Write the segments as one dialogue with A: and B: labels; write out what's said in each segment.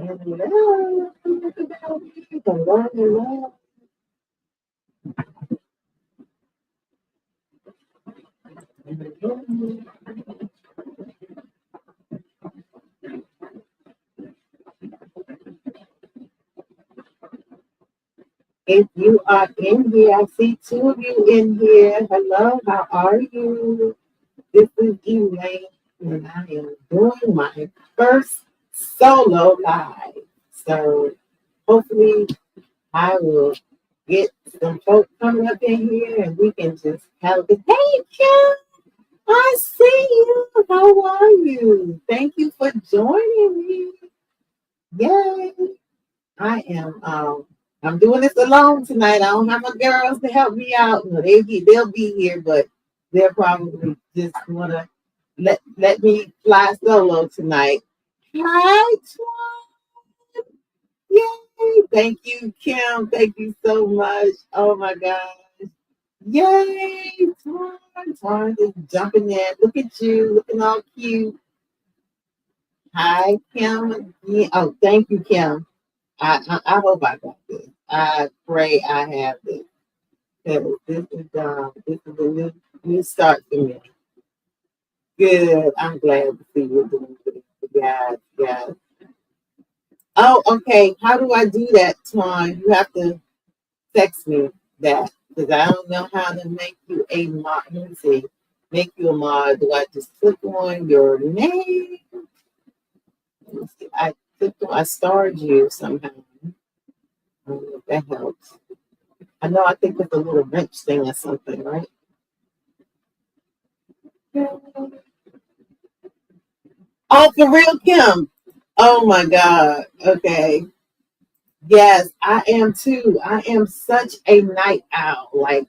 A: Hello. Hello, hello. If you are in here, I see two of you in here. Hello, how are you? This is Elaine, and I am doing my first solo live. So hopefully I will get some folks coming up in here and we can just have a good. Hey, Kim, I see you. How are you? Thank you for joining me. Yay. I am I'm doing this alone tonight. I don't have my girls to help me out. No, they'll be here, but they'll probably just wanna let me fly solo tonight. Hi, Twan. Yay. Thank you, Kim. Thank you so much. Oh my gosh. Yay, Twan. Twan is jumping in. Look at you, looking all cute. Hi, Kim. Yeah. Oh, thank you, Kim. I hope I got this. I pray I have this. Because this is a new start for me. Good. I'm glad to see you doing good. Yes, yes. Oh, okay. How do I do that, Twan? You have to text me that because I don't know how to make you a mod. Let me see. Make you a mod. Do I just click on your name? Let me see. I starred you somehow. I don't know if that helps. I know I think it's a little wrench thing or something, right? Oh, for real, Kim. Oh my God. Okay. Yes, I am too. I am such a night owl. Like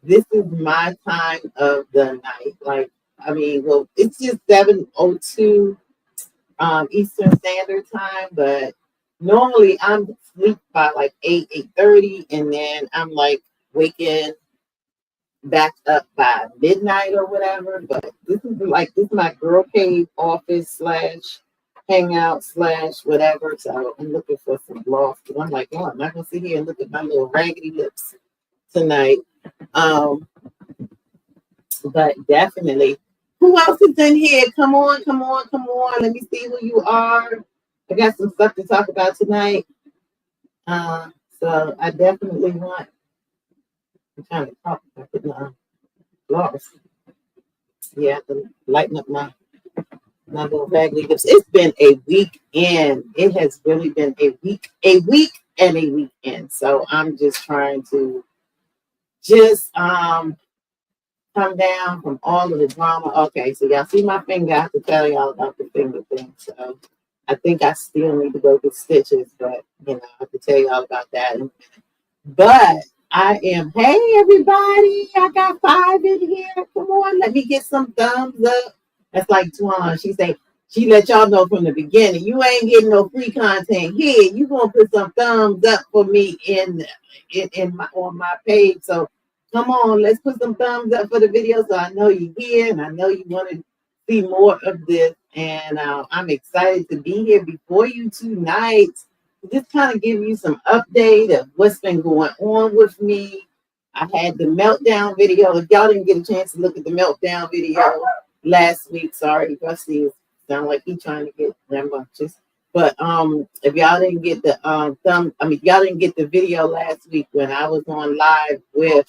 A: this is my time of the night. Like, I mean, well, it's just 7:02 Eastern Standard Time, but normally I'm asleep by like 8:30, and then I'm like waking back up by midnight or whatever. But this is my girl cave office slash hangout slash whatever. So I'm looking for some loft. I'm like, oh, I'm not gonna sit here and look at my little raggedy lips tonight. Um, but definitely. Who else is in here? Come on, come on, come on. Let me see who you are. I got some stuff to talk about tonight. Uh, so I definitely want. I'm trying to talk. I put my lost. Yeah, to lighten up my little raggedy lips. It's been a weekend. It has really been a week and a weekend. So I'm just trying to just come down from all of the drama. Okay, so y'all see my finger. I have to tell y'all about the finger thing. So I think I still need to go get stitches, but I have to tell y'all about that. But I am, hey everybody, I got 5 in here. Come on, let me get some thumbs up. That's like Twan. She let y'all know from the beginning. You ain't getting no free content here. You gonna put some thumbs up for me in my on my page. So come on, let's put some thumbs up for the video so I know you're here and I know you want to see more of this. And I'm excited to be here before you tonight. Just kind of give you some update of what's been going on with me. I had the meltdown video. If y'all didn't get a chance to look at the meltdown video last week, sorry, Rusty sound like he trying to get rambunctious. But if y'all didn't get the y'all didn't get the video last week when I was on live with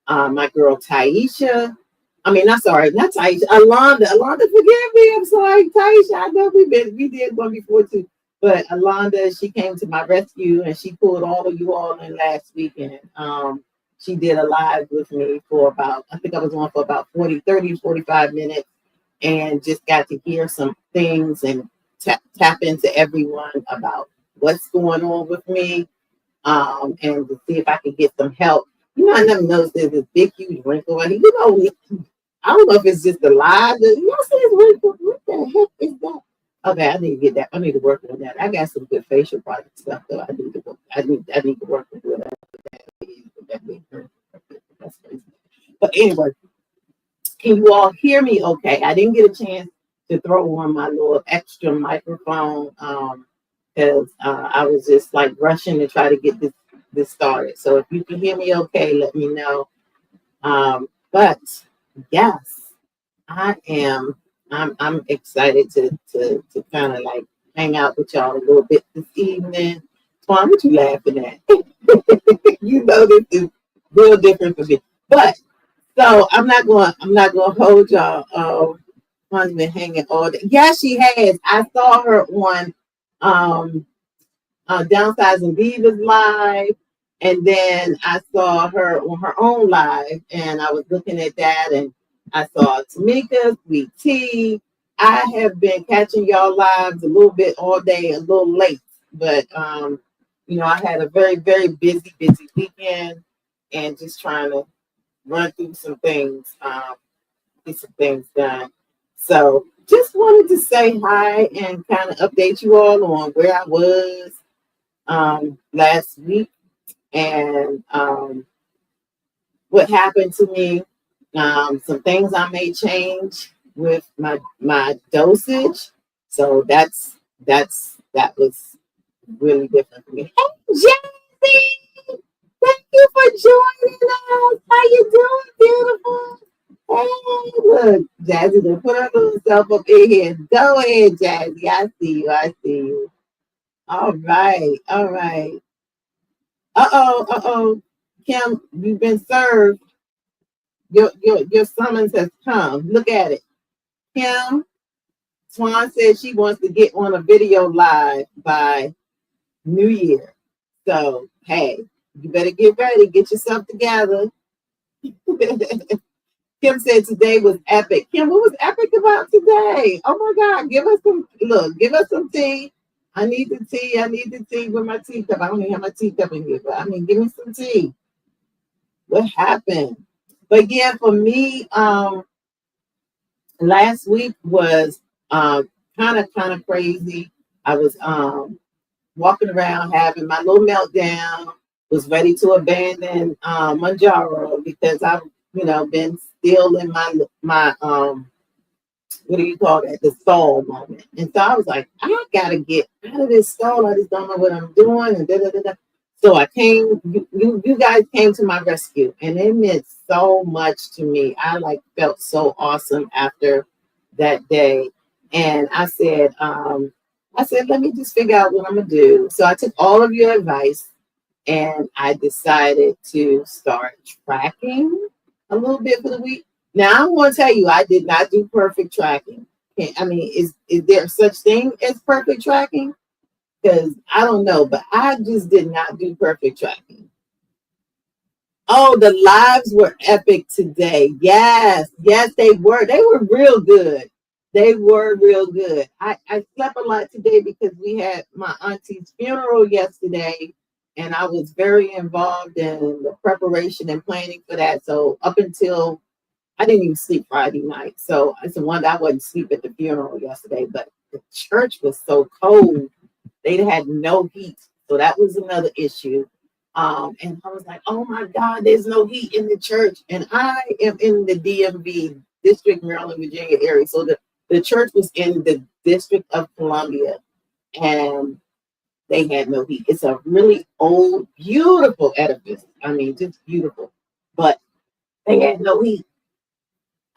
A: my girl Taisha. I mean, not sorry, not Taisha. Alonda. Alonda, forgive me. I'm sorry, Taisha. I know we did one before too. But Alonda, she came to my rescue and she pulled all of you all in last weekend. She did a live with me for about, I think I was on for about 45 minutes and just got to hear some things and tap into everyone about what's going on with me and to see if I can get some help. I never noticed there's this big, huge wrinkle right here. I don't know if it's just the live. You see this wrinkle? What the heck is that? Okay, I need to get that. I need to work on that. I got some good facial product stuff though. I need to work on whatever that is. That's crazy. But anyway, can you all hear me okay? I didn't get a chance to throw on my little extra microphone because I was just like rushing to try to get this started. So if you can hear me okay, let me know. But yes, I am. I'm excited to kind of like hang out with y'all a little bit this evening. Twan, what you laughing at? You know this is real different for me. But so I'm not gonna hold y'all. Twan's been hanging all day. Yeah, she has. I saw her on um Downsizing Divas live, and then I saw her on her own live, and I was looking at that, and I saw Tamika, Sweet Tea. I have been catching y'all lives a little bit all day, a little late, but I had a very, very busy weekend, and just trying to run through some things, get some things done. So just wanted to say hi and kind of update you all on where I was last week, and what happened to me. Some things I may change with my dosage. So that was really different for me. Hey, Jazzy, thank you for joining us. How you doing, beautiful? Hey, look, Jazzy, to put her little self up in here. Go ahead, Jazzy. I see you. I see you. All right. All right. Uh-oh. Kim, you've been served. Your summons has come. Look at it. Kim, Swan says she wants to get on a video live by New Year. So, hey, you better get ready. Get yourself together. Kim said today was epic. Kim, what was epic about today? Oh my God, give us some tea. I need the tea. I need the tea with my teacup. I don't even have my teacup in here, but I mean, give me some tea. What happened? But yeah, for me, last week was kind of crazy. I was walking around having my little meltdown. Was ready to abandon Manjaro because I've been still in my what do you call that, the stall moment. And so I was like, I gotta get out of this stall. I just don't know what I'm doing, and da da da da. So I came, you guys came to my rescue, and it meant so much to me. I like felt so awesome after that day. And I said, let me just figure out what I'm gonna do. So I took all of your advice, and I decided to start tracking a little bit for the week. Now I'm going to tell you, I did not do perfect tracking. I mean, is there such thing as perfect tracking? Because I don't know, but I just did not do perfect tracking. Oh, the lives were epic today. Yes, they were. They were real good. They were real good. I slept a lot today because we had my auntie's funeral yesterday, and I was very involved in the preparation and planning for that. So up until I didn't even sleep Friday night. So it's the one that I wasn't sleep at the funeral yesterday, but the church was so cold. They had no heat. So that was another issue. And I was like, oh my God, there's no heat in the church. And I am in the DMV, District, Maryland, Virginia area. So the church was in the District of Columbia, and they had no heat. It's a really old, beautiful edifice. I mean, just beautiful. But they had no heat.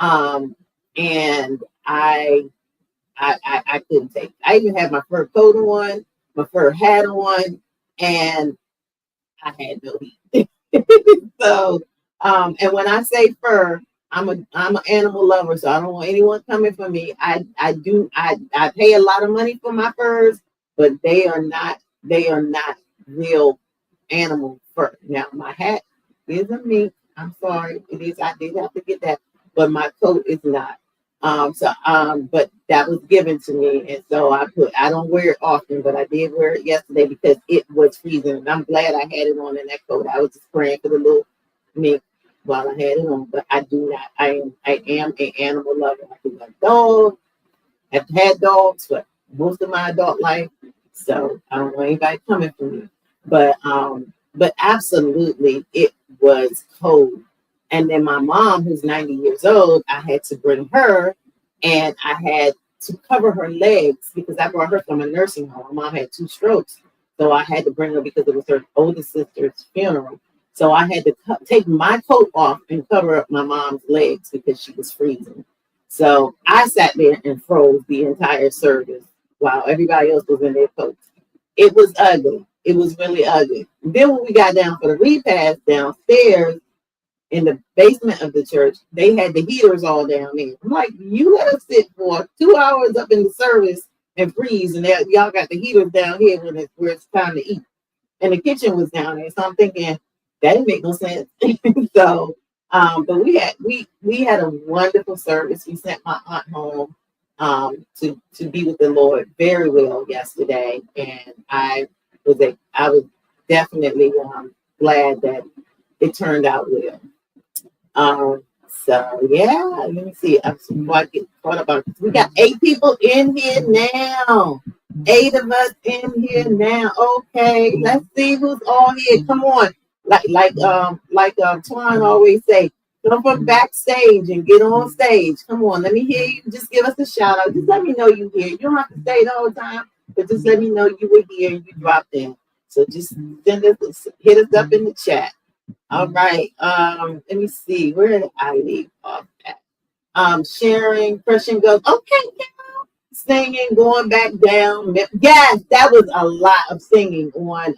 A: And I couldn't take it. I even had my fur coat on, my fur hat on, and I had no heat. So, and when I say fur, I'm an animal lover, so I don't want anyone coming for me. I pay a lot of money for my furs, but they are not real animal fur. Now my hat is a mink. I'm sorry, it is. I did have to get that, but my coat is not. But that was given to me, and so I don't wear it often, but I did wear it yesterday because it was freezing, and I'm glad I had it on in that coat. I was just praying for the little mink while I had it on, but I do not. I am an animal lover. I do like dogs. I've had dogs for most of my adult life, so I don't want anybody coming for me. But absolutely, it was cold. And then my mom, who's 90 years old, I had to bring her, and I had to cover her legs because I brought her from a nursing home. My mom had 2 strokes, so I had to bring her because it was her oldest sister's funeral. So I had to take my coat off and cover up my mom's legs because she was freezing. So I sat there and froze the entire service while everybody else was in their coats. It was ugly. It was really ugly. Then when we got down for the repast downstairs in the basement of the church, they had the heaters all down there. I'm like, you let us sit for 2 hours up in the service and freeze, and y'all got the heaters down here where it's time to eat. And the kitchen was down there. So I'm thinking that didn't make no sense. So but we had a wonderful service. We sent my aunt home to be with the Lord very well yesterday, and I was definitely glad that it turned out well. So yeah, let me see. I'm about to get caught up on. We got 8 people in here now. 8 of us in here now. Okay, let's see who's all here. Come on, like Twan always say, come from backstage and get on stage. Come on, let me hear you. Just give us a shout out. Just let me know you here. You don't have to stay the whole time, but just let me know you were here and you dropped in. So just hit us up in the chat. All right. Let me see. Where did I leave off at? Sharing, crushing goes. Okay, yeah. Singing, going back down. Yes, that was a lot of singing on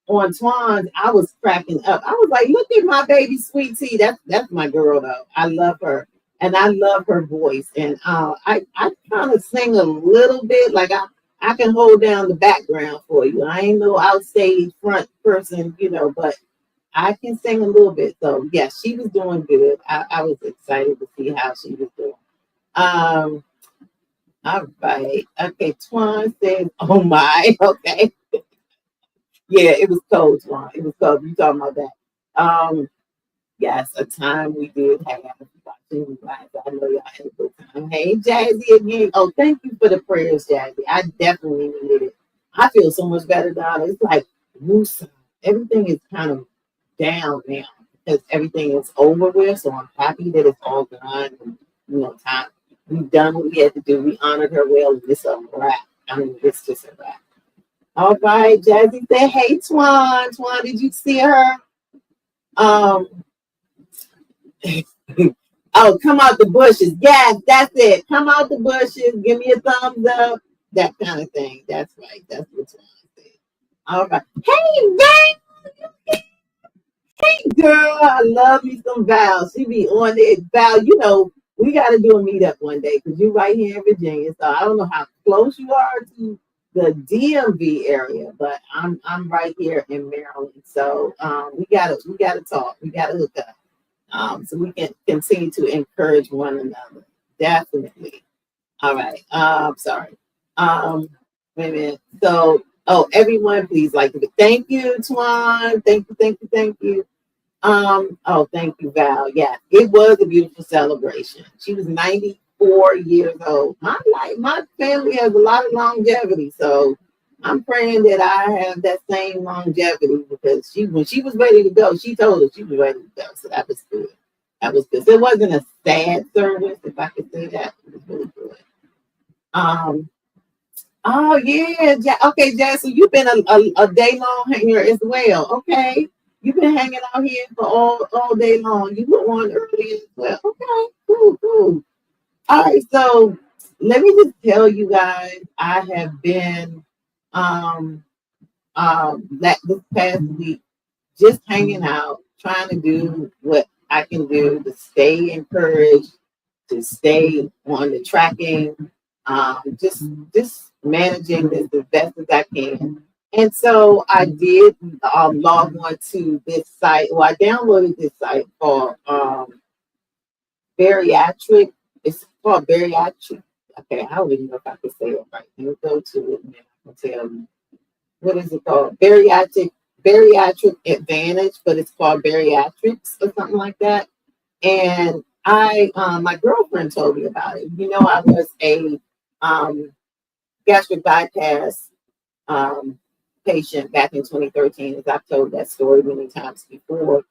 A: Twan's. I was cracking up. I was like, look at my baby sweet tea. That's my girl though. I love her. And I love her voice. And I kind of sing a little bit. Like I can hold down the background for you. I ain't no outstage front person, but I can sing a little bit. So yes, she was doing good. I was excited to see how she was doing. All right. Okay, Twan says, oh my, okay. Yeah, it was cold, Twan. It was cold. You talking about that. Yes, a time we did have watching live. I know y'all had a good time. Hey, Jazzy again. Oh, thank you for the prayers, Jazzy. I definitely needed it. I feel so much better now. It's like Musa. Everything is kind of down now because everything is over with. So I'm happy that it's all done. And, time we've done what we had to do. We honored her well, and it's a wrap. I mean, it's just a wrap. All right, Jazzy said, "Hey, Twan. Twan, did you see her? Oh, come out the bushes. Yes, that's it. Come out the bushes. Give me a thumbs up. That kind of thing. That's right. That's what Twan said. All right. Hey, man. Hey, girl, I love me some Val. She be on there. Val, we got to do a meetup one day because you're right here in Virginia. So I don't know how close you are to the DMV area, but I'm right here in Maryland. So we gotta talk. We gotta hook up. So we can continue to encourage one another. Definitely. All right. Sorry. Wait a minute. So, everyone, please thank you, Twan. Thank you. Thank you, Val. Yeah, it was a beautiful celebration. She was 94 years old. My family has a lot of longevity, so I'm praying that I have that same longevity because when she was ready to go, she told us she was ready to go. So that was good. That was good. So it wasn't a sad service, if I could say that. It was really good. Oh yeah, okay, Jazz. So you've been a day long hanger as well. Okay, you've been hanging out here for all day long. You were on early as well. Okay, cool. All right, so let me just tell you guys, I have been this past week just hanging out, trying to do what I can do to stay encouraged, to stay on the tracking, just managing this as best as I can. And so I did log on to this site. Well, I downloaded this site called Bariatric. It's called Bariatric. Okay, I don't even know if I can say it right. Let me go to it and I can tell you. What is it called? Bariatric Advantage, but it's called Bariatrics or something like that. And my girlfriend told me about it. I was a gastric bypass patient back in 2013, as I've told that story many times before.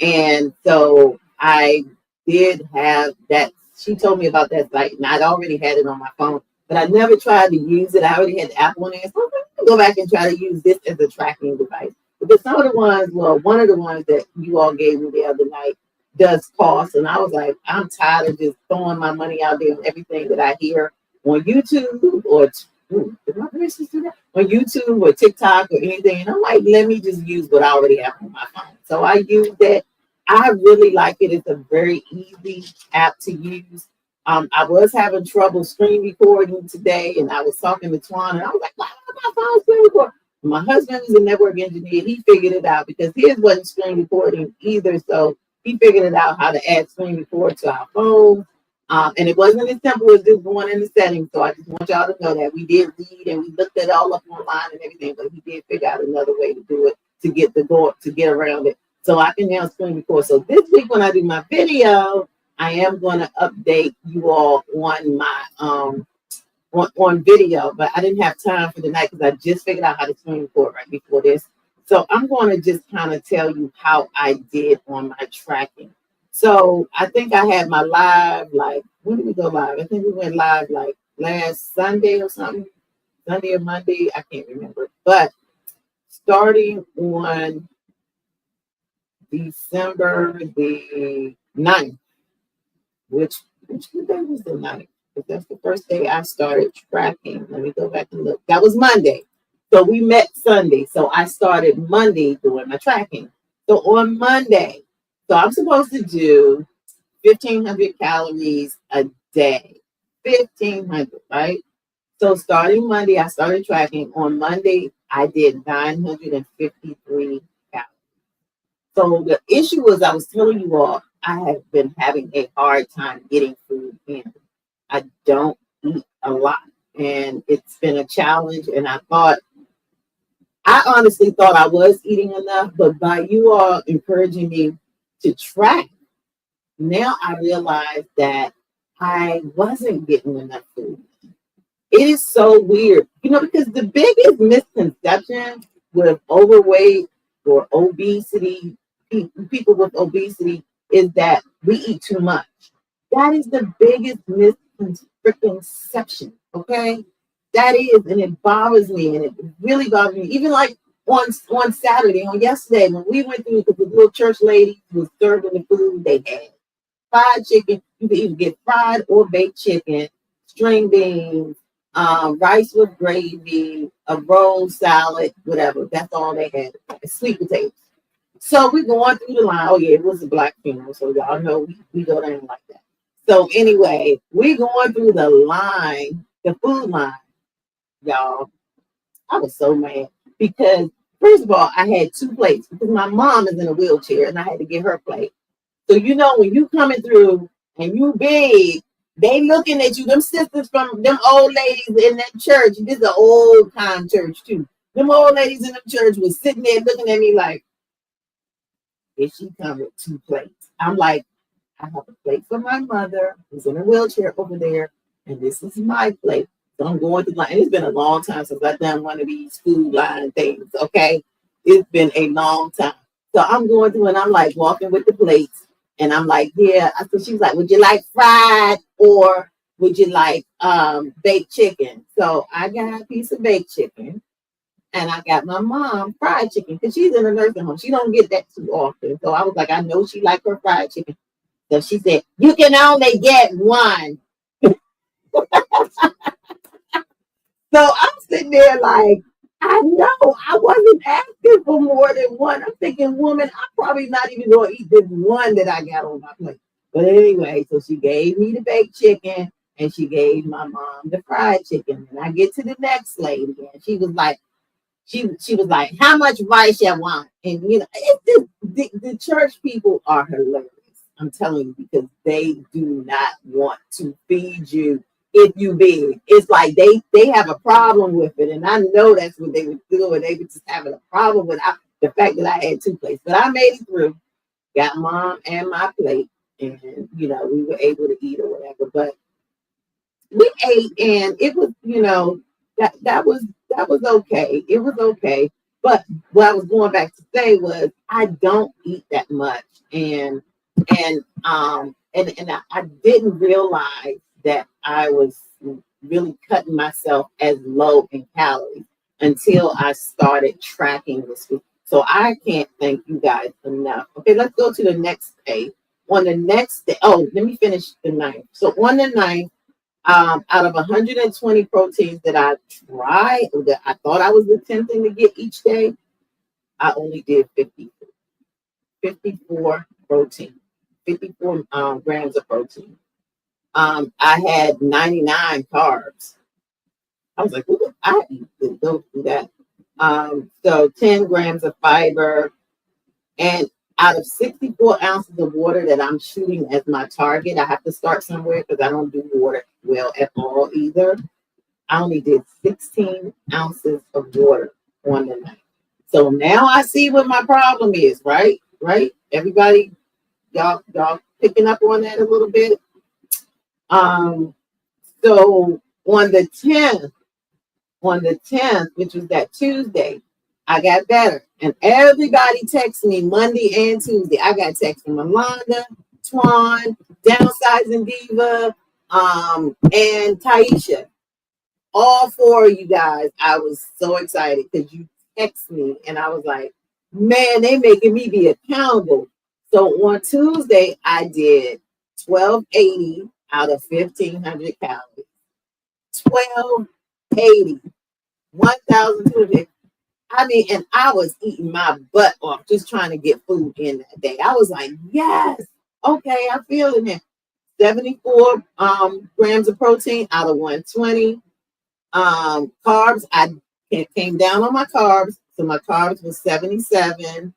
A: And so I did have that she told me about that site, and I'd already had it on my phone, but I never tried to use it. I already had the app on there, so I'm going to go back and try to use this as a tracking device. Because some of the ones, well, one of the ones that you all gave me the other night does cost, and I was like, I'm tired of just throwing my money out there on everything that I hear on YouTube or did my business do that? On YouTube or TikTok or anything. And I'm like, let me just use what I already have on my phone. So I use that. I really like it. It's a very easy app to use. I was having trouble screen recording today, and I was talking to Twan, and I was like, why am my phone screen record? My husband is a network engineer. He figured it out because his wasn't screen recording either. So he figured it out how to add screen record to our phone. And it wasn't as simple as just going in the settings. So I just want y'all to know that we did read and we looked it all up online and everything, but he did figure out another way to do it to get around it. So I can now screen record. So this week when I do my video, I am going to update you all on my on video, but I didn't have time for the night because I just figured out how to screen record right before this. So I'm going to just kind of tell you how I did on my tracking. So I think I had my live, like, when did we go live? I think we went live like last Sunday or something, Sunday or Monday, I can't remember. But starting on December the 9th, which day was the 9th? Because that's the first day I started tracking. Let me go back and look. That was Monday. So we met Sunday. So I started Monday doing my tracking. So on Monday, so I'm supposed to do 1,500 calories a day. 1,500, right? So starting Monday, I started tracking. On Monday, I did 953 calories. So the issue was, I was telling you all, I have been having a hard time getting food in. I don't eat a lot, and it's been a challenge. And I honestly thought I was eating enough, but by you all encouraging me to track, now I realize that I wasn't getting enough food. It is so weird, because the biggest misconception with overweight or obesity, people with obesity, is that we eat too much. That is the biggest misconception, okay? That is, and it bothers me, and it really bothers me. Even like on Saturday, on yesterday, when we went through, because the little church lady was serving the food, they had fried chicken. You can either get fried or baked chicken, string beans, rice with gravy, a roll salad, whatever. That's all they had. Sweet potatoes. So we going through the line. Oh yeah, it was a black funeral, so y'all know we go down like that. So anyway, we going through the line, the food line, y'all. I was so mad because first of all, I had 2 plates because my mom is in a wheelchair and I had to get her plate. So when you coming through and you big, they looking at you. Them sisters from them old ladies in that church. This is an old time church too. Them old ladies in the church was sitting there looking at me like, "Is she come with 2 plates?" I'm like, I have a plate for my mother who's in a wheelchair over there, and this is my plate. So I'm going through line. And it's been a long time since I've done one of these food line things. Okay, it's been a long time. So I'm going through and I'm like walking with the plates. And I'm like, yeah. So she's like, would you like fried or would you like baked chicken? So I got a piece of baked chicken and I got my mom fried chicken because she's in a nursing home. She don't get that too often. So I was like, I know she like her fried chicken. So she said, you can only get one. So I'm sitting there like, I know I wasn't asking for more than one. I'm thinking, woman, I'm probably not even going to eat this one that I got on my plate. But anyway, so she gave me the baked chicken and she gave my mom the fried chicken. And I get to the next lady and she was like, how much rice you want? And the church people are hilarious. I'm telling you, because they do not want to feed you if you big. It's like they have a problem with it. And I know that's what they were doing. They were just having a problem with the fact that I had 2 plates. But I made it through, got mom and my plate, and we were able to eat or whatever. But we ate and it was, that was okay. It was okay. But what I was going back to say was I don't eat that much. And I didn't realize that I was really cutting myself as low in calories until I started tracking this week. So I can't thank you guys enough. Okay, let's go to the next page. On the next day, oh, let me finish the ninth. So on the ninth, out of 120 proteins that I tried, that I thought I was attempting to get each day, I only did 54 protein, 54 grams of protein. I had 99 carbs. I was like, ooh, I don't do that. So 10 grams of fiber, and out of 64 ounces of water that I'm shooting as my target, I have to start somewhere because I don't do water well at all either. I only did 16 ounces of water on the night. So now I see what my problem is, right? Right? Everybody, y'all picking up on that a little bit. So on the 10th, which was that Tuesday, I got better. And everybody texted me Monday and Tuesday. I got texts from Alonda, Twan, Downsizing Diva, and Taisha. All four of you guys, I was so excited because you text me and I was like, man, they making me be accountable. So on Tuesday, I did 1280 out of 1500 calories. 1280, 1200. I mean, and I was eating my butt off just trying to get food in that day. I was like, yes, okay, I'm feeling it. 74 grams of protein out of 120. Carbs, I came down on my carbs. So my carbs was 77.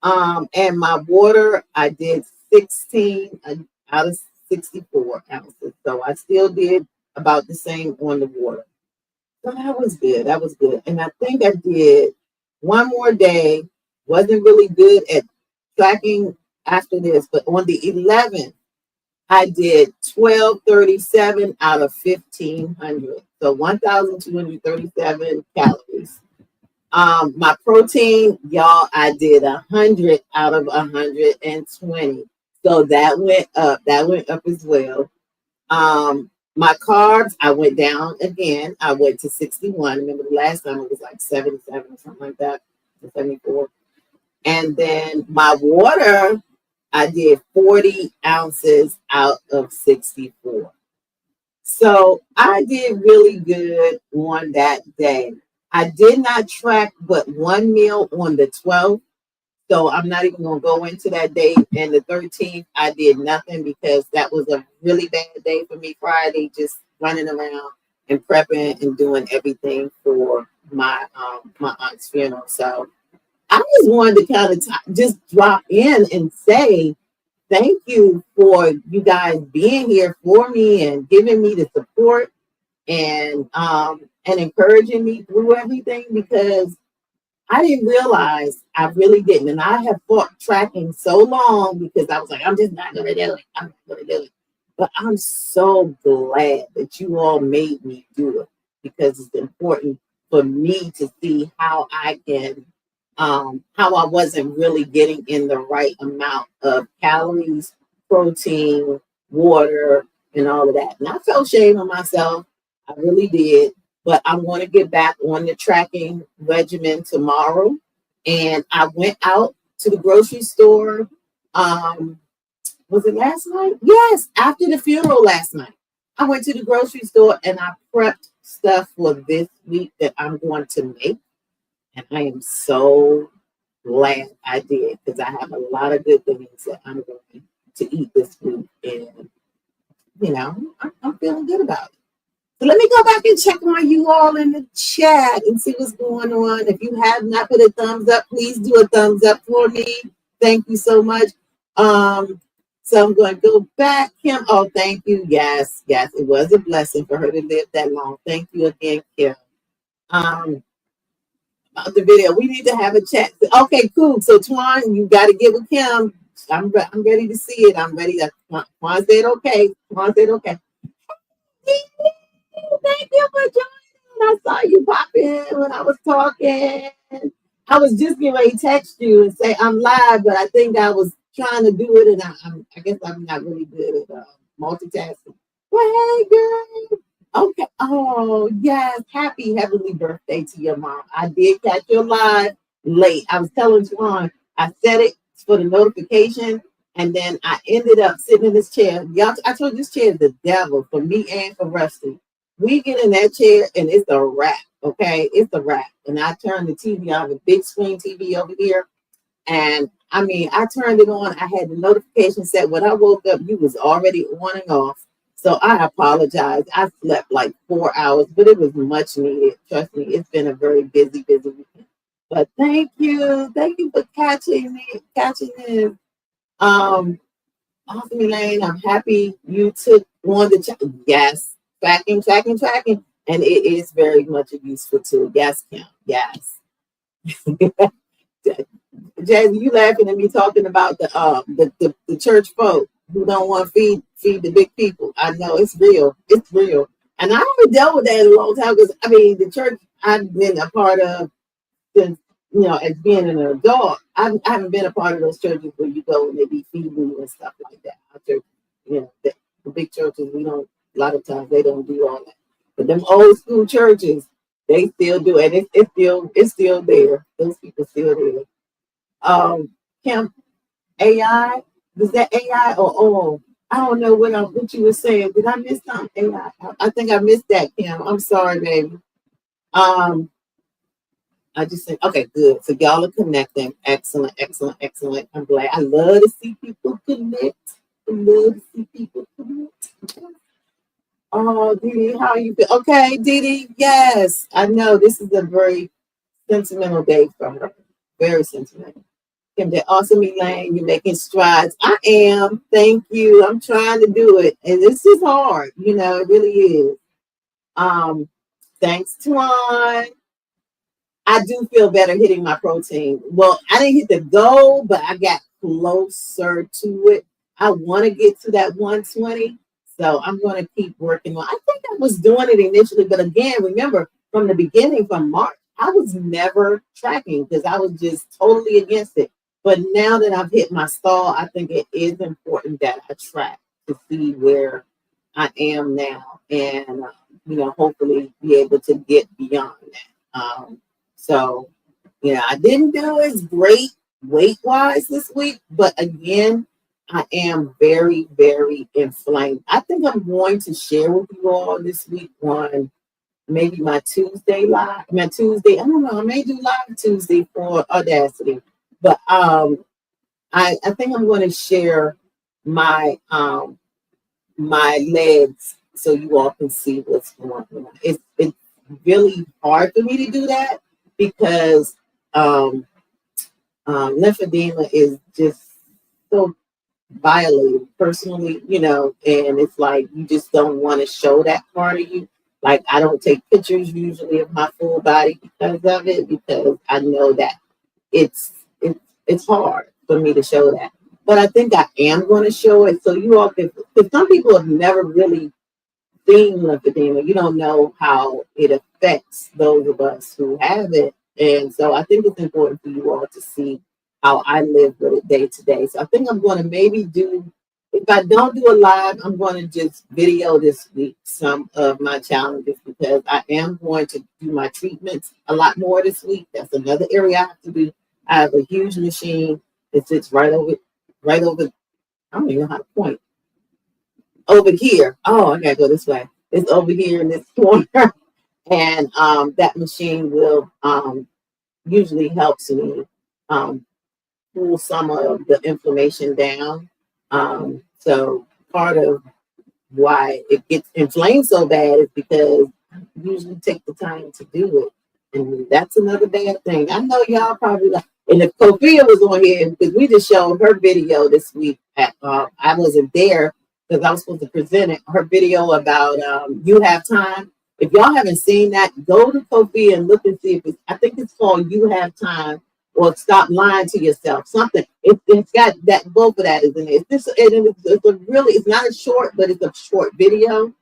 A: And my water, I did 16 out of 64 ounces. So I still did about the same on the water. So that was good. That was good. And I think I did one more day. Wasn't really good at tracking after this, but on the 11th, I did 1237 out of 1500. So 1,237 calories. My protein, y'all, I did 100 out of 120. So that went up. That went up as well. My carbs, I went down again. I went to 61. Remember the last time it was like 77 or something like that, 74. And then my water, I did 40 ounces out of 64. So I did really good on that day. I did not track but one meal on the 12th. So I'm not even going to go into that day. And the 13th, I did nothing because that was a really bad day for me Friday, just running around and prepping and doing everything for my aunt's funeral. So I just wanted to kind of just drop in and say thank you for you guys being here for me and giving me the support and encouraging me through everything, because I didn't realize, I really didn't. And I have fought tracking so long because I was like, I'm just not going to do it. I'm not going to do it. But I'm so glad that you all made me do it, because it's important for me to see how I can, how I wasn't really getting in the right amount of calories, protein, water, and all of that. And I felt shame on myself. I really did. But I'm going to get back on the tracking regimen tomorrow. And I went out to the grocery store. Was it last night? Yes, after the funeral last night. I went to the grocery store and I prepped stuff for this week that I'm going to make. And I am so glad I did, because I have a lot of good things that I'm going to eat this week. And, you know, I'm feeling good about it. So let me go back and check on you all in the chat and see what's going on. If you have not put a thumbs up, please do a thumbs up for me. Thank you so much. So I'm going to go back. Kim, oh, thank you. Yes, yes, it was a blessing for her to live that long. Thank you again, Kim. The video, we need to have a chat. Okay, cool. So Twan, you got to get with Kim. I'm ready to see it. I'm ready to. Twan said okay. Twan said okay. Thank you for joining. I saw you pop in when I was talking. I was just getting ready to text you and say I'm live, but I think I was trying to do it, and I guess I'm not really good at multitasking. Well, hey, girl. Okay. Oh, yes. Happy heavenly birthday to your mom. I did catch your live late. I was telling Twan, I set it for the notification, and then I ended up sitting in this chair. Y'all, I told you this chair is the devil for me and for Rusty. We get in that chair, and it's a wrap. Okay, it's a wrap. And I turned the TV on, the big screen TV over here, and I mean, I turned it on. I had the notification set. When I woke up, you was already on and off. So I apologize. I slept like 4 hours, but it was much needed. Trust me, it's been a very busy, busy weekend. But thank you. Thank you for catching this. Awesome, Elaine. I'm happy you took on the yes, tracking. And it is very much a useful tool. Yes, Kim. Yes. Jazzy, you laughing at me talking about the church folk who don't want to feed the big people. I know it's real. It's real. And I haven't dealt with that in a long time because I mean the church I've been a part of since as being an adult. I haven't been a part of those churches where you go and they be feeding you and stuff like that. Our church, the big churches we don't. A lot of times they don't do all that. But them old school churches, they still do, and it's still there. Those people still there. Kim, AI, was that AI or I don't know what you were saying. Did I miss something? AI. I think I missed that, Kim. I'm sorry, baby. I just said, okay, good. So y'all are connecting. Excellent. I'm glad. I love to see people connect. Oh, Didi, how you feel? Okay, Didi, yes. I know this is a very sentimental day for her. Very sentimental. Kim, that awesome, Elaine. You're making strides. I am. Thank you. I'm trying to do it. And this is hard. It really is. Thanks, Twan. I do feel better hitting my protein. Well, I didn't hit the goal, but I got closer to it. I want to get to that 120. So I'm going to keep working on. I think I was doing it initially, but again, remember from the beginning, from March, I was never tracking because I was just totally against it. But now that I've hit my stall, I think it is important that I track to see where I am now, and hopefully be able to get beyond that. So, I didn't do as great weight-wise this week, but again, I am very, very inflamed. I think I'm going to share with you all this week on maybe my Tuesday live. I don't know, I may do live Tuesday for Audacity, but I think I'm going to share my my legs so you all can see what's going on. It's really hard for me to do that because lymphedema is just so violated personally, and it's like you just don't want to show that part of you. Like I don't take pictures usually of my full body because of it, because I know that it's hard for me to show that. But I think I am going to show it so you all can, because some people have never really seen lymphedema. You don't know how it affects those of us who have it. And so I think it's important for you all to see how I live with it day to day. So I think I'm going to maybe do, if I don't do a live, I'm going to just video this week some of my challenges because I am going to do my treatments a lot more this week. That's another area I have to do. I have a huge machine that sits right over, I don't even know how to point. Over here. Oh, I gotta go this way. It's over here in this corner. And that machine will usually helps me pull some of the inflammation down. So part of why it gets inflamed so bad is because I usually take the time to do it. And that's another bad thing. I know y'all probably like, and if Sophia was on here, because we just showed her video this week. I wasn't there because I was supposed to present it. Her video about You Have Time. If y'all haven't seen that, go to Sophia and look and see if I think it's called You Have Time or Stop Lying to Yourself. Something. It's got that, both of that is in it. It's not a short, but it's a short video.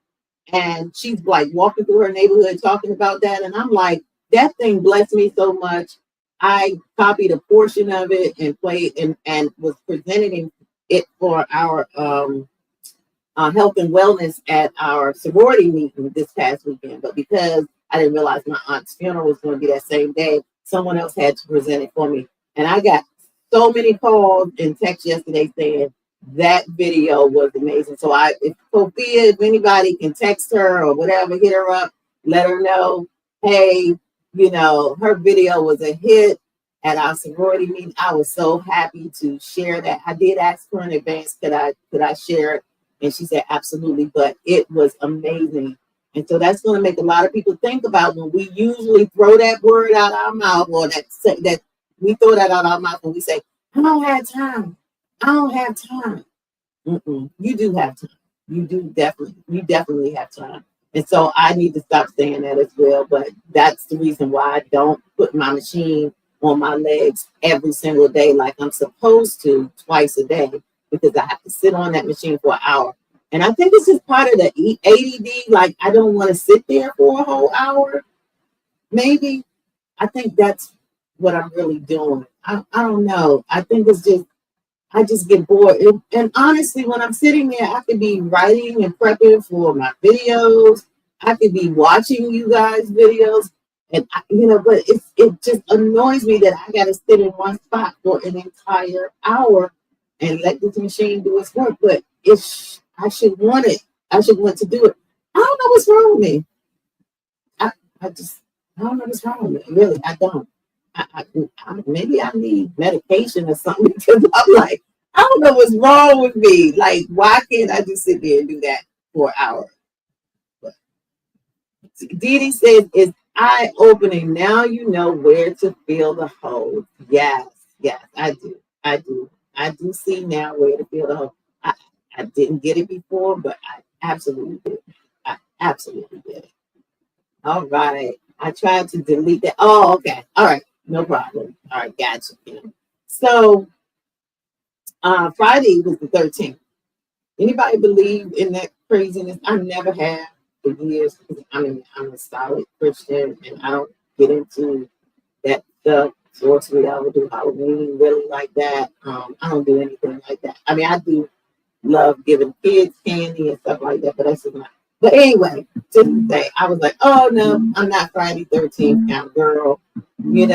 A: And she's like walking through her neighborhood talking about that. And I'm like, that thing blessed me so much. I copied a portion of it and played and was presenting it for our health and wellness at our sorority meeting this past weekend. But because I didn't realize my aunt's funeral was going to be that same day, someone else had to present it for me. And I got so many calls and texts yesterday saying that video was amazing. So if Sophia, if anybody can text her or whatever, hit her up, let her know, hey, her video was a hit at our sorority meeting. I was so happy to share that. I did ask her in advance, could I share it? And she said, absolutely, but it was amazing. And so that's going to make a lot of people think about when we usually throw that word out our mouth, or that we throw that out our mouth when we say, I don't have time. I don't have time. You do have time. You definitely have time. And so I need to stop saying that as well. But that's the reason why I don't put my machine on my legs every single day like I'm supposed to twice a day, because I have to sit on that machine for an hour. And I think it's just part of the ADD. Like, I don't want to sit there for a whole hour. Maybe. I think that's what I'm really doing. I don't know. I think it's just, I just get bored. And honestly, when I'm sitting there, I could be writing and prepping for my videos. I could be watching you guys' videos. And, but it just annoys me that I got to sit in one spot for an entire hour and let this machine do its work. But I should want it. I should want to do it. I don't know what's wrong with me. I don't know what's wrong with me. Really, I don't. Maybe I need medication or something, because I'm like, I don't know what's wrong with me. Like, why can't I just sit there and do that for an hour? But Dee Dee says, it's eye opening. Now you know where to feel the hose. Yes, I do. I do see now where to feel the hose. I didn't get it before, but I absolutely did. I absolutely did it. All right. I tried to delete that. Oh, okay. All right. No problem. All right. Gotcha. So Friday was the 13th. Anybody believe in that craziness? I never have for years. I'm a solid Christian, and I don't get into that stuff. Sorcery, I would do Halloween really like that. I don't do anything like that. I mean, I do love giving kids candy and stuff like that, but that's just not. But anyway, just to say, I was like, oh no, I'm not Friday 13th kind of girl, and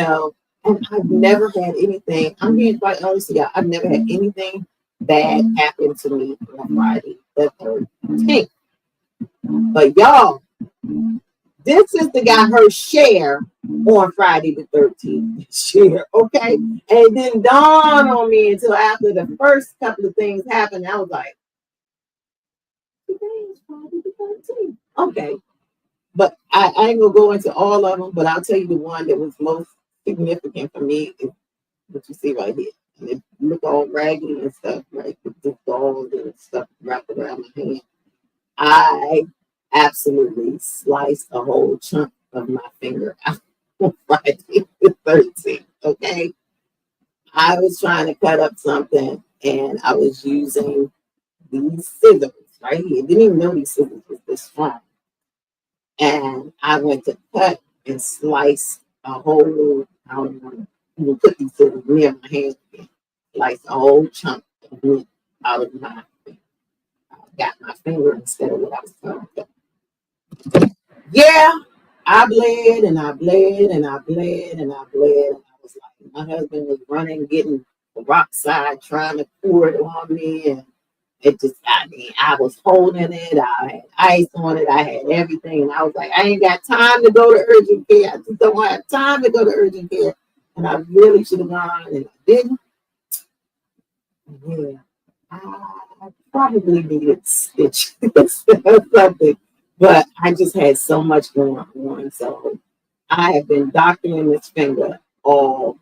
A: I've never had anything. I'm being quite honest with y'all. I've never had anything bad happen to me on Friday the 13th. But y'all, this sister got her share on Friday the 13th. Share, okay? And it didn't dawn on me until after the first couple of things happened. I was like, today is Friday the 13th. Okay. But I ain't going to go into all of them, but I'll tell you the one that was most significant for me is what you see right here. And it look all raggedy and stuff, right? With the balls and stuff wrapped around my hand. I absolutely sliced a whole chunk of my finger out on Friday the 13th. Okay. I was trying to cut up something, and I was using these scissors right here. Didn't even know these scissors was this strong. And I went to cut and slice a whole, I don't know, even put these scissors near my hand again. Slice a whole chunk of meat out of my finger. I got my finger instead of what I was trying to cut. Yeah, I bled and I bled and I bled and I bled. And I was like, my husband was running, getting the rock side, trying to pour it on me. And it just, I was holding it. I had ice on it. I had everything. And I was like, I ain't got time to go to urgent care. I just don't have time to go to urgent care. And I really should have gone, and I didn't. Yeah, I probably needed stitches or something. But I just had so much going on. So I have been doctoring this finger all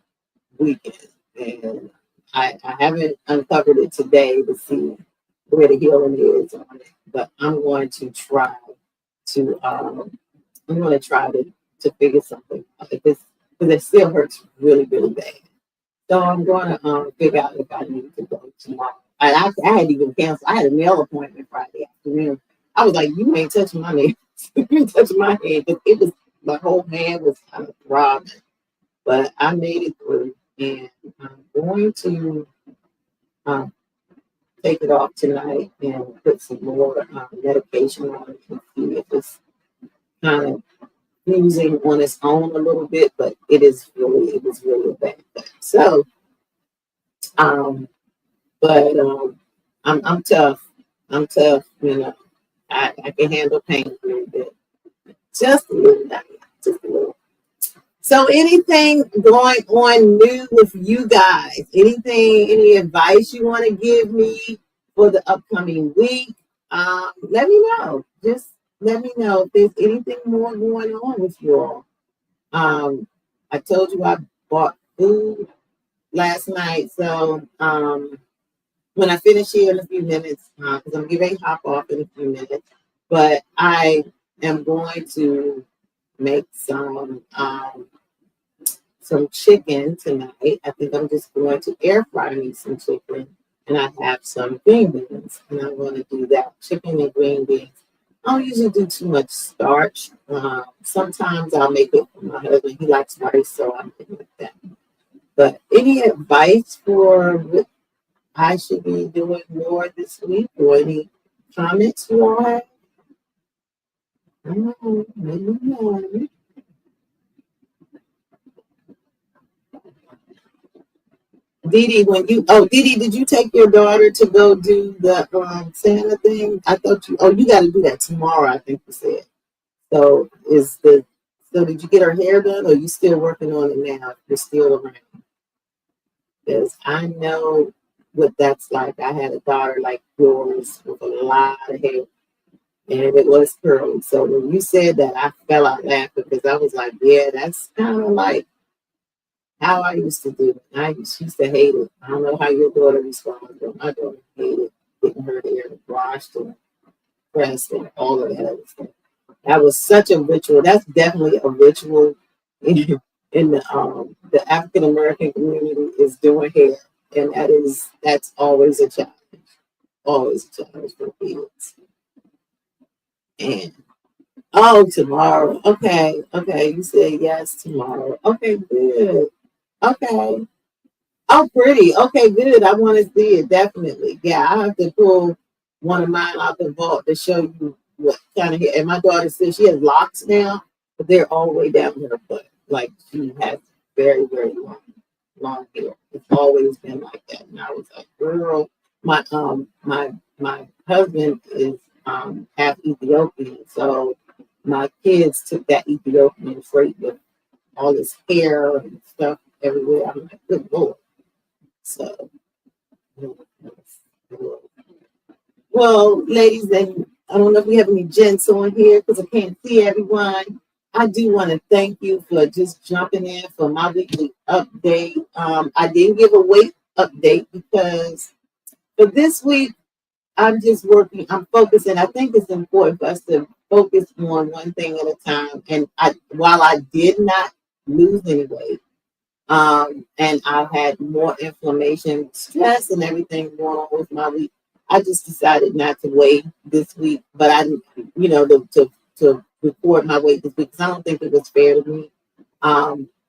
A: weekend. And I haven't uncovered it today to see where the healing is on it. But I'm going to try to figure something out. Because it still hurts really, really bad. So I'm going to figure out if I need to go tomorrow. I had even canceled. I had a nail appointment Friday afternoon. I was like, you ain't touching my nails. You ain't touching my hand. But my whole hand was kind of throbbing. but I made it through, and I'm going to um, take it off tonight and put some more medication on it and see if it's kind of using on its own a little bit, but it was really a bad thing. So, um, but I'm tough. I'm tough, you know. I can handle pain a little bit. Just a little bit. Just a little. So anything going on new with you guys? Any advice you want to give me for the upcoming week? Let me know. Just let me know if there's anything more going on with you all. I told you I bought food last night, so when I finish here in a few minutes, because I'm getting ready to hop off in a few minutes, but I am going to make some chicken tonight. I think I'm just going to air fry me some chicken, and I have some green beans, and I'm going to do that chicken and green beans. I don't usually do too much starch. Sometimes I'll make it for my husband. He likes rice, so I'm making it that. But any advice for what I should be doing more this week, or any comments you all have? I don't know. Maybe not. Didi, Didi, did you take your daughter to go do the Santa thing? I thought you got to do that tomorrow, I think you said. So did you get her hair done, or are you still working on it now? You're still around? Because I know what that's like. I had a daughter like yours with a lot of hair, and it was curly. So when you said that, I fell out laughing because I was like, yeah, that's kind of like how I used to do it. I used to hate it. I don't know how your daughter responds, but my daughter hated getting her hair washed and pressed and all of that other stuff. That was such a ritual. That's definitely a ritual in the African American community is doing hair, and that's always a challenge. Always a challenge for kids. And tomorrow. Okay, okay. You said yes tomorrow. Okay, good. Okay. Oh, pretty. Okay, good. I want to see it definitely. Yeah, I have to pull one of mine out the vault to show you what kind of hair. And my daughter says she has locks now, but they're all the way down her butt. Like she has very, very long hair. It's always been like that. And I was like, girl, my husband is half Ethiopian, so my kids took that Ethiopian trait with all this hair and stuff everywhere. I'm like, good lord. So, well, ladies, and I don't know if we have any gents on here because I can't see everyone. I do want to thank you for just jumping in for my weekly update. I didn't give a weight update because for this week, I'm just working, I'm focusing. I think it's important for us to focus on one thing at a time. And while I did not lose any weight, and I've had more inflammation, stress, and everything going on with my week. I just decided not to weigh this week, but to record my weight this week because I don't think it was fair to me.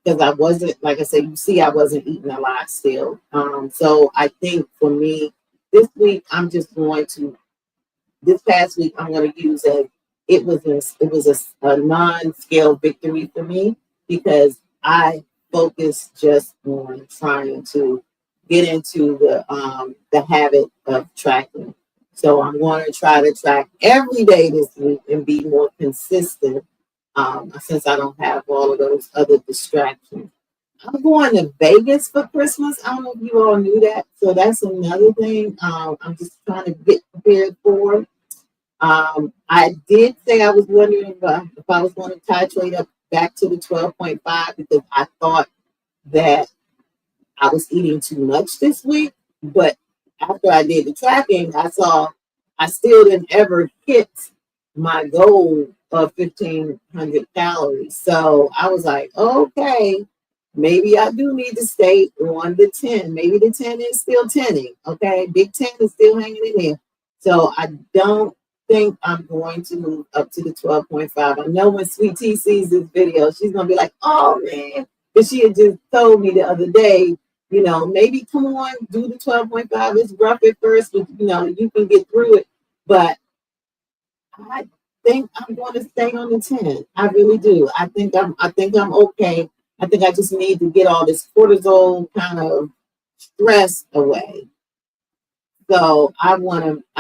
A: Because I wasn't, like I said, you see, I wasn't eating a lot still. So I think for me, this week this past week I'm going to use as it was a non-scale victory for me because I focus just on trying to get into the habit of tracking. So I'm going to try to track every day this week and be more consistent since I don't have all of those other distractions. I'm going to Vegas for Christmas. I don't know if you all knew that. So that's another thing I'm just trying to get prepared for. I did say I was wondering if I was going to titrate up back to the 12.5 because I thought that I was eating too much this week. But after I did the tracking, I saw I still didn't ever hit my goal of 1,500 calories. So I was like, okay, maybe I do need to stay on the 10. Maybe the 10 is still 10ing. Okay, Big 10 is still hanging in there. So I don't think I'm going to move up to the 12.5. I know when Sweet Tea sees this video, she's going to be like, oh man, But she had just told me the other day, maybe come on, do the 12.5. It's rough at first, but you can get through it. But I think I'm going to stay on the 10. I really do. I think I'm okay. I think I just need to get all this cortisol kind of stress away. So I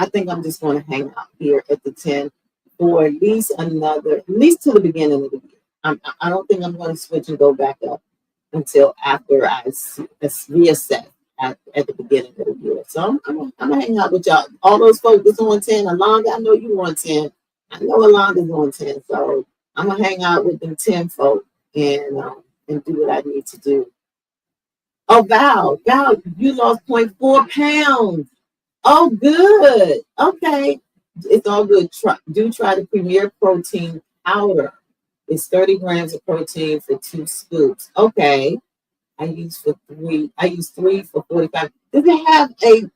A: think I'm just going to hang out here at the 10 for at least to the beginning of the year. I don't think I'm going to switch and go back up until after reassess at the beginning of the year. So I'm going to hang out with y'all. All those folks that's on 10, Alonda, I know you on 10. I know Alonda's on 10. So I'm going to hang out with them 10 folks and do what I need to do. Oh, Val, you lost 0.4 pounds. Oh, good. Okay. It's all good. Try the Premier Protein powder. It's 30 grams of protein for 2 scoops. Okay. I use 3 for 45. Does it have a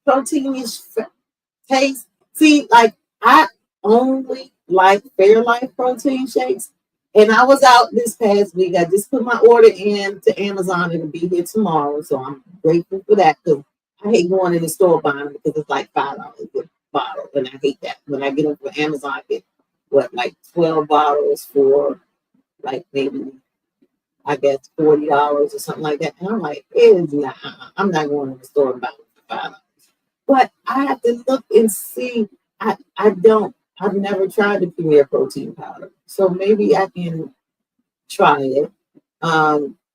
A: proteinish taste? See, like I only like Fairlife protein shakes. And I was out this past week. I just put my order in to Amazon. It'll be here tomorrow. So I'm grateful for that because I hate going in the store buying them because it's like $5 a bottle. And I hate that. When I get them from Amazon, I get like 12 bottles for like maybe, I guess, $40 or something like that. And I'm like, I'm not going to the store and buying them for $5. But I have to look and see. I've never tried the Premier Protein powder. So maybe I can try it.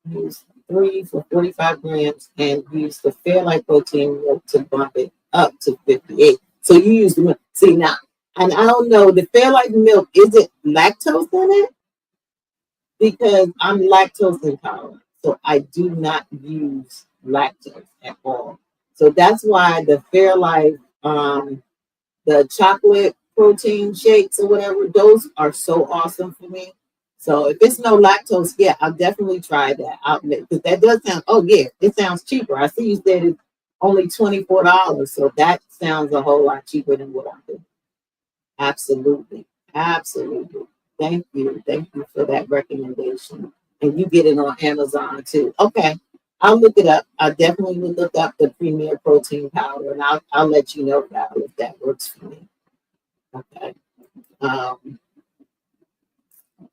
A: Use 3 for 45 grams and use the Fairlife protein milk to bump it up to 58. So you use the milk. See now, and I don't know, the Fairlife milk, is it lactose in it? Because I'm lactose intolerant. So I do not use lactose at all. So that's why the Fairlife, the chocolate protein shakes or whatever, those are so awesome for me. So if it's no lactose, yeah, I'll definitely try that. Because that does sound, oh yeah, it sounds cheaper. I see you said it's only $24. So that sounds a whole lot cheaper than what I'm doing. Absolutely. Absolutely. Thank you. Thank you for that recommendation. And you get it on Amazon too. Okay. I'll look it up. I definitely will look up the Premier Protein powder and I'll let you know about if that works for me. Okay.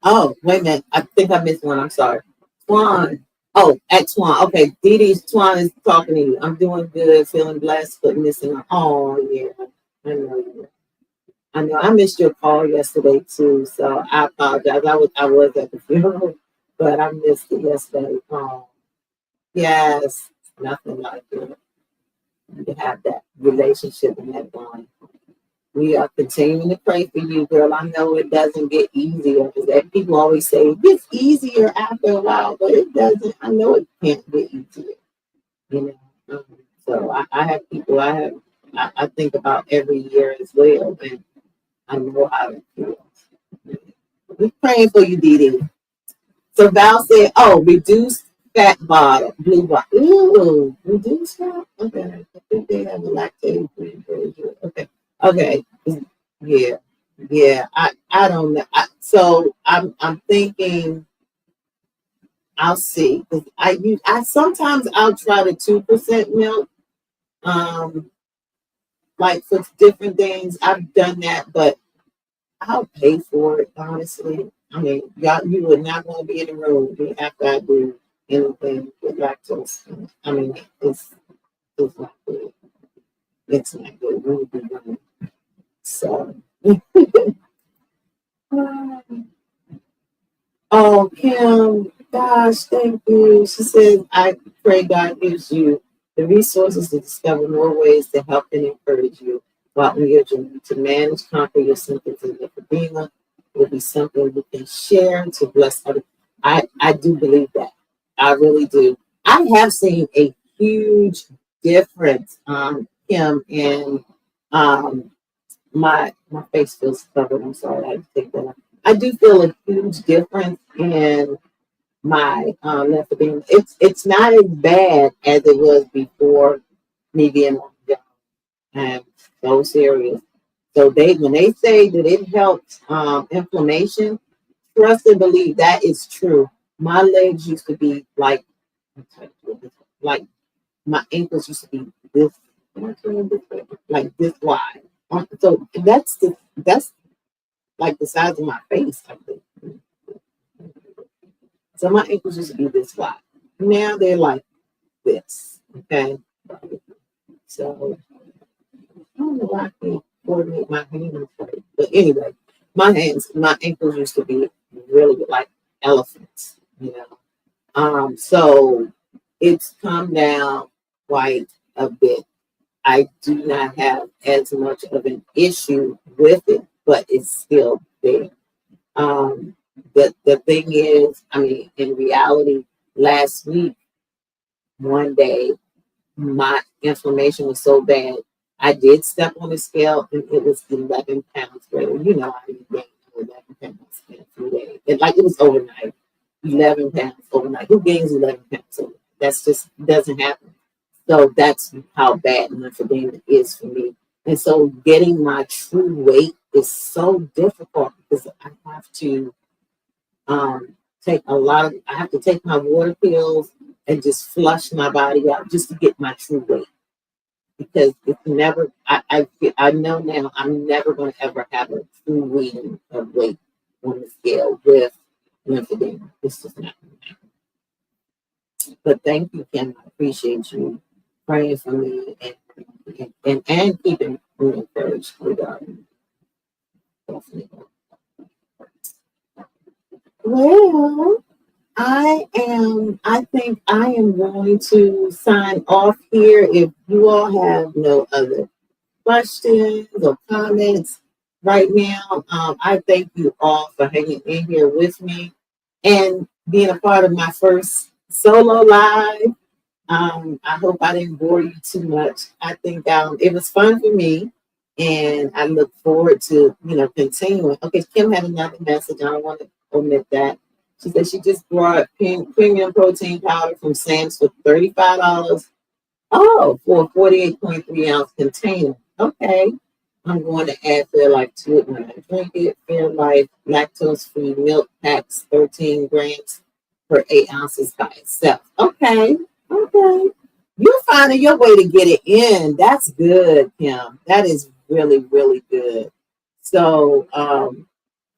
A: Oh, wait a minute. I think I missed one. I'm sorry. Twan. Oh, at Twan. Okay. Dee Twan is talking to you. I'm doing good, feeling blessed, putting this in. Oh, yeah. I know. I know. I missed your call yesterday too, so I apologize. I was at the funeral, but I missed it yesterday. Yes, nothing like it. You have that relationship and that bond. We are continuing to pray for you, girl. I know it doesn't get easier. That people always say it gets easier after a while, but it doesn't. I know it can't get easier. You know. So I have people I think about every year as well, and I know how it feels. We're praying for you, Dee Dee. So Val said, "Oh, reduced fat bottle, blue bottle. Ooh, reduced fat. Okay, I think they have a lactate-free version. Okay. Yeah, yeah. I don't know. So I'm thinking I'll see because I sometimes I'll try the 2% milk. Like for different things, I've done that, but I'll pay for it, honestly. I mean, you would not want to be in the room after I do anything with lactose. I mean, it's not good. It's not good. We would be running. So, oh, Kim, gosh, thank you. She says, I pray God gives you the resources to discover more ways to help and encourage you while on your journey to manage, conquer your symptoms of lymphedema. Will be something we can share to bless others. I do believe that. I really do. I have seen a huge difference, Kim, in my face feels covered. I'm sorry, I had to take that off. I do feel a huge difference in my lymphedema. It's not as bad as it was before me being on and those areas. So when they say that it helps inflammation, trust and believe that is true. My legs used to be like my ankles used to be this, like this wide. So that's like the size of my face, I think. So my ankles used to be this wide. Now they're like this. Okay. So I don't know why I can't coordinate my hands right. But anyway, my ankles used to be really like elephants, you know. So it's come down quite a bit. I do not have as much of an issue with it, but it's still there. Um, the thing is, I mean, in reality, last week, one day, my inflammation was so bad. I did step on the scale and it was 11 pounds. Well, you know, I didn't gain 11 pounds in a few days. It was overnight. 11 pounds overnight. Who gains 11 pounds overnight? That's just doesn't happen. So that's how bad lymphedema is for me. And so getting my true weight is so difficult because I have to take I have to take my water pills and just flush my body out just to get my true weight. Because it's never, I know now I'm never going to ever have a true reading of weight on the scale with lymphedema. It's just not going to happen. But thank you, Kim. I appreciate you praying for me and keeping me encouraged regarding definitely. Well, I think I am going to sign off here. If you all have no other questions or comments right now, I thank you all for hanging in here with me and being a part of my first solo live. I hope I didn't bore you too much. I think it was fun for me, and I look forward to continuing. Okay, Kim had another message. I don't want to omit that. She said she just brought premium protein powder from Sam's for $35. Oh, for a 48.3 ounce container. Okay, I'm going to add Fairlife to it when I drink it. Fairlife lactose-free milk packs 13 grams per 8 ounces by itself. Okay. Okay. You're finding your way to get it in. That's good, Kim. That is really, really good. So,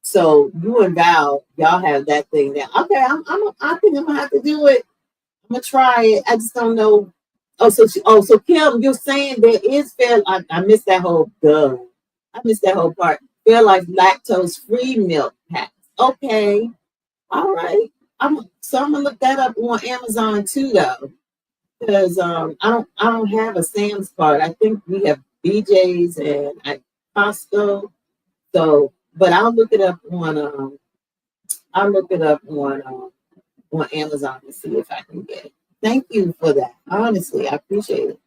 A: so you and Val, y'all have that thing now. Okay, I think I'm gonna have to do it. I'm gonna try it. I just don't know. So Kim, you're saying there is fair. I missed that whole. Duh. I missed that whole part. Fairlife lactose free milk packs. Okay. All right. I'm gonna look that up on Amazon too, though, because I don't have a Sam's card. I think we have BJ's and at Costco. So, but I'll look it up on Amazon to see if I can get it. Thank you for that. Honestly, I appreciate it.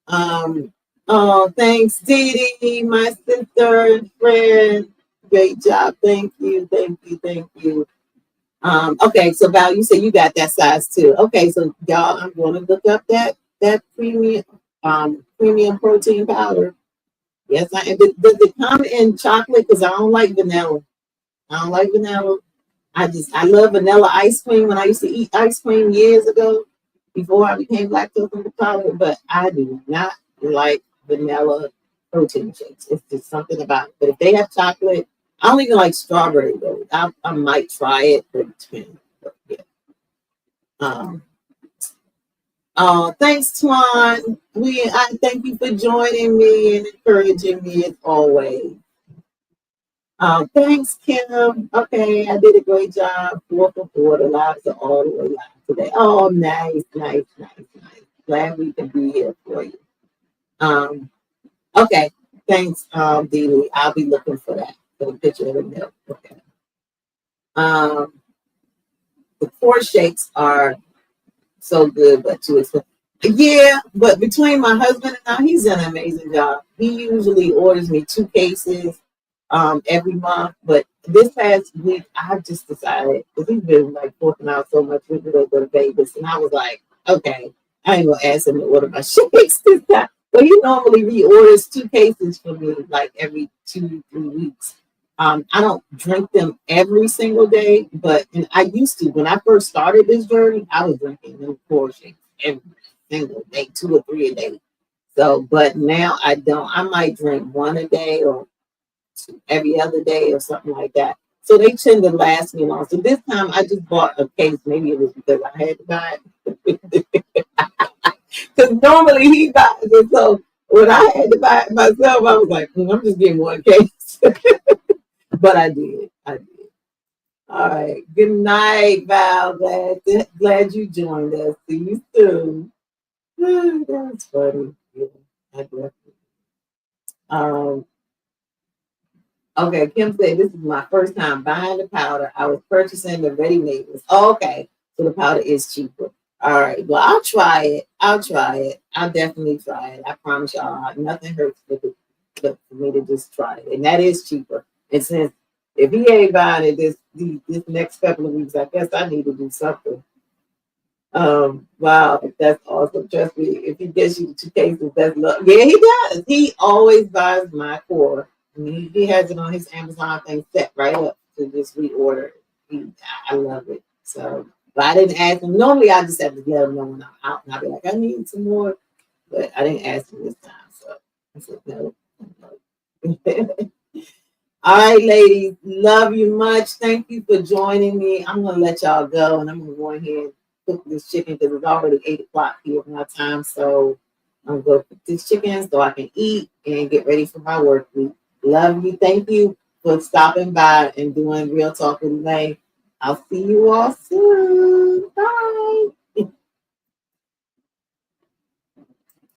A: Oh, thanks, Dee Dee, my sister and friend. Great job. Thank you. Thank you. Thank you. Okay, so Val, you said you got that size too. Okay, so y'all, I'm going to look up that premium protein powder. Yes, does it come in chocolate? Because I don't like vanilla. I don't like vanilla. I love vanilla ice cream when I used to eat ice cream years ago before I became lactose intolerant, but I do not like vanilla protein shakes. It's just something about it. But if they have chocolate, I don't even like strawberry though. I might try it, but it depends. But yeah. Thanks, Twan. I thank you for joining me and encouraging me as always. Thanks, Kim. Okay, I did a great job. 4 for 4. The lives are all the way live today. Oh, nice, nice, nice, nice. Glad we can be here for you. Okay, thanks, Dee Dee. I'll be looking for that, for the picture of the milk. Okay. The core shakes are so good, but too expensive. Yeah, but between my husband and I, he's done an amazing job. He usually orders me 2 cases every month, but this past week I've just decided because he's been like forking out so much we could go to Vegas, and I was like, okay, I ain't gonna ask him to order my shakes this time. But he normally reorders 2 cases for me like every 2-3 weeks. I don't drink them every single day, but and I used to. When I first started this journey, I was drinking them core shakes every single day, 2 or 3 a day. So, but now I don't. I might drink one a day or every other day or something like that. So they tend to last me long. So this time I just bought a case. Maybe it was because I had to buy it. Because normally he buys it. So when I had to buy it myself, I was like, I'm just getting one case. But I did. I did. All right. Good night, Val. Glad you joined us. See you soon. That's funny. Yeah, I definitely. Um, okay, Kim said this is my first time buying the powder. I was purchasing the ready-made ones. Oh, okay. So the powder is cheaper. All right. Well, I'll try it. I'll try it. I'll definitely try it. I promise y'all, nothing hurts but for me to just try it. And that is cheaper. And since if he ain't buying it this next couple of weeks, I guess I need to do something. Wow, that's awesome. Trust me, if he gets you the 2 cases, that's love. Yeah, he does. He always buys my core. I mean, he has it on his Amazon thing set right up to just reorder. I love it. So, but I didn't ask him. Normally, I just have to let him know when I'm out, and I'll be like, I need some more. But I didn't ask him this time, so I said no. All right, ladies, love you much. Thank you for joining me. I'm gonna let y'all go, and I'm gonna go ahead and cook this chicken because it's already 8 o'clock here my time. So I'm gonna cook this chicken so I can eat and get ready for my work week. Love you. Thank you for stopping by and doing Real Talk with Elaine. I'll see you all soon. Bye.